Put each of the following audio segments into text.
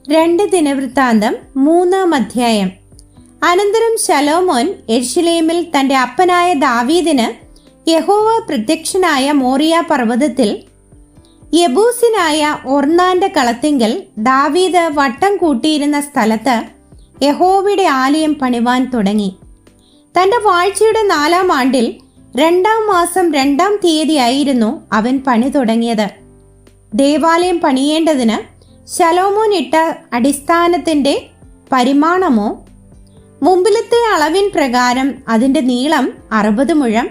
2 ദിനവൃത്താന്തം 3-ാം അധ്യായം. അനന്തരം ശലോമോൻ യെരൂശലേമിൽ തന്റെ അപ്പനായ ദാവീദിന് യഹോവ പ്രത്യക്ഷനായ മോറിയ പർവ്വതത്തിൽ യെബൂസിനായ ഒർന്നാന്റെ കളത്തിങ്കൽ ദാവീദ് വട്ടം കൂട്ടിയിരുന്ന സ്ഥലത്ത് യഹോവയുടെ ആലയം പണിവാൻ തുടങ്ങി. തന്റെ വാഴ്ചയുടെ 4-ാം ആണ്ടിൽ 2-ാം മാസം 2-ാം തീയതി ആയിരുന്നു അവൻ പണി തുടങ്ങിയത്. ദേവാലയം പണിയേണ്ടതിന് ശലോമോൻ ഇട്ട അടിസ്ഥാനത്തിന്റെ പരിമാണമോ മുമ്പിലത്തെ അളവിൻ പ്രകാരം അതിന്റെ നീളം 60 മുഴം,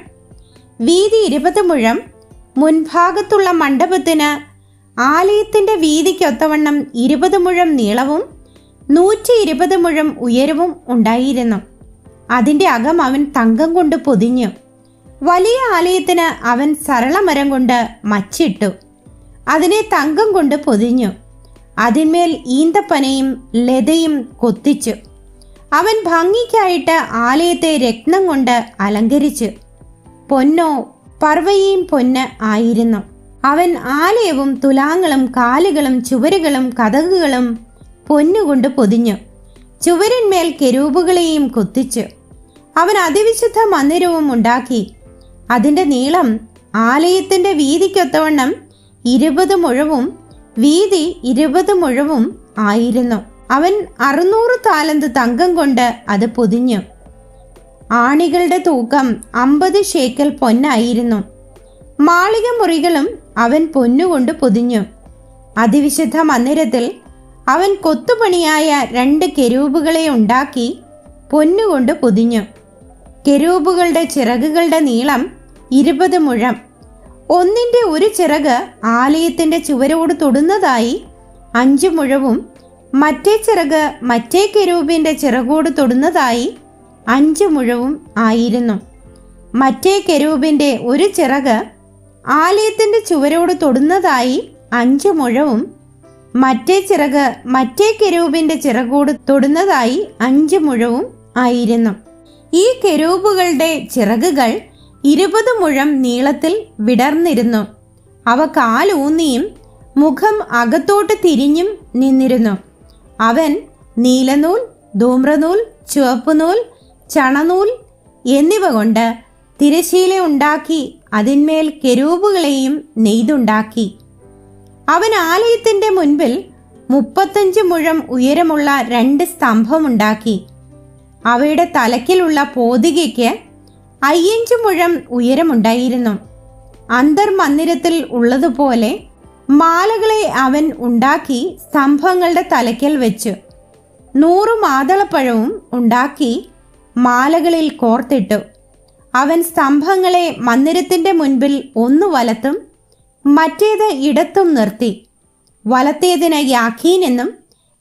വീതി 20 മുഴം, മുൻഭാഗത്തുള്ള മണ്ഡപത്തിന് ആലയത്തിന്റെ വീതിക്കൊത്തവണ്ണം 20 മുഴം നീളവും 120 മുഴം ഉയരവും ഉണ്ടായിരുന്നു. അതിന്റെ അകം അവൻ തങ്കം കൊണ്ട് പൊതിഞ്ഞു. വലിയ ആലയത്തിന് അവൻ സരളമരം കൊണ്ട് മച്ചിട്ടു. അതിനെ തങ്കം കൊണ്ട് പൊതിഞ്ഞു. അതിന്മേൽ ഈന്തപ്പനയും ലതയും കൊത്തിച്ചു. അവൻ ഭംഗിക്കായിട്ട് ആലയത്തെ രത്നം കൊണ്ട് അലങ്കരിച്ചു. പൊന്നോ പർവ്വതീം പൊന്ന് ആയിരുന്നു. അവൻ ആലയവും തുലാങ്ങളും കാലുകളും ചുവരുകളും കതകുകളും പൊന്നുകൊണ്ട് പൊതിഞ്ഞു. ചുവരിന്മേൽ കെരൂബുകളെയും കൊത്തിച്ചു. അവൻ അതിവിശുദ്ധ മന്ദിരവും ഉണ്ടാക്കി. അതിന്റെ നീളം ആലയത്തിന്റെ വീതിക്കൊത്തവണ്ണം 20 മുഴവും വീതി 20 മുഴവും ആയിരുന്നു. അവൻ 600 താലന്ത് തങ്കം കൊണ്ട് അത് പൊതിഞ്ഞു. ആണികളുടെ തൂക്കം 50 ശേക്കൽ പൊന്നായിരുന്നു. മാളിക മുറികളും അവൻ പൊന്നുകൊണ്ട് പൊതിഞ്ഞു. അതിവിശുദ്ധ മന്ദിരത്തിൽ അവൻ കൊത്തുപണിയായ 2 കെരൂബുകളെ ഉണ്ടാക്കി പൊന്നുകൊണ്ട് പൊതിഞ്ഞു. കെരൂബുകളുടെ ചിറകുകളുടെ നീളം 20 മുഴം. ഒന്നിന്റെ ഒരു ചിറക് ആലയത്തിന്റെ ചുവരോട് തൊടുന്നതായി 5 മുഴവും മറ്റേ ചിറക് മറ്റേ കെരൂബിന്റെ ചിറകോട് തൊടുന്നതായി 5 മുഴവും ആയിരുന്നു. മറ്റേ കെരൂബിന്റെ ഒരു ചിറക് ആലയത്തിന്റെ ചുവരോട് തൊടുന്നതായി 5 മുഴവും മറ്റേ ചിറക് മറ്റേ കെരൂബിന്റെ ചിറകോട് തൊടുന്നതായി 5 മുഴവും ആയിരുന്നു. ഈ കെരൂബുകളുടെ ചിറകുകൾ 20 മുഴം നീളത്തിൽ വിടർന്നിരുന്നു. അവ കാലൂന്നിയും മുഖം അകത്തോട്ട് തിരിഞ്ഞും നിന്നിരുന്നു. അവൻ നീലനൂൽ, ധൂമ്രനൂൽ, ചുവപ്പുനൂൽ, ചണനൂൽ എന്നിവ കൊണ്ട് തിരശീല ഉണ്ടാക്കി അതിന്മേൽ കെരൂബുകളെയും നെയ്തുണ്ടാക്കി. അവൻ ആലയത്തിന്റെ മുൻപിൽ 35 മുഴം ഉയരമുള്ള 2 സ്തംഭമുണ്ടാക്കി. അവയുടെ തലക്കിലുള്ള പോതികയ്ക്ക് 5 മുഴം ഉയരമുണ്ടായിരുന്നു. അന്തർമന്ദിരത്തിൽ ഉള്ളതുപോലെ മാലകളെ അവൻ ഉണ്ടാക്കി സ്തംഭങ്ങളുടെ തലയ്ക്കൽ വെച്ചു. 100 മാതളപ്പഴവും ഉണ്ടാക്കി മാലകളിൽ കോർത്തിട്ടു. അവൻ സ്തംഭങ്ങളെ മന്ദിരത്തിന്റെ മുൻപിൽ ഒന്ന് വലത്തും മറ്റേത് ഇടത്തും നിർത്തി. വലത്തേതിന് യാഖീൻ എന്നും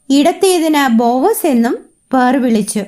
ഇടത്തേതിന് ബോവസ് എന്നും പേർ വിളിച്ചു.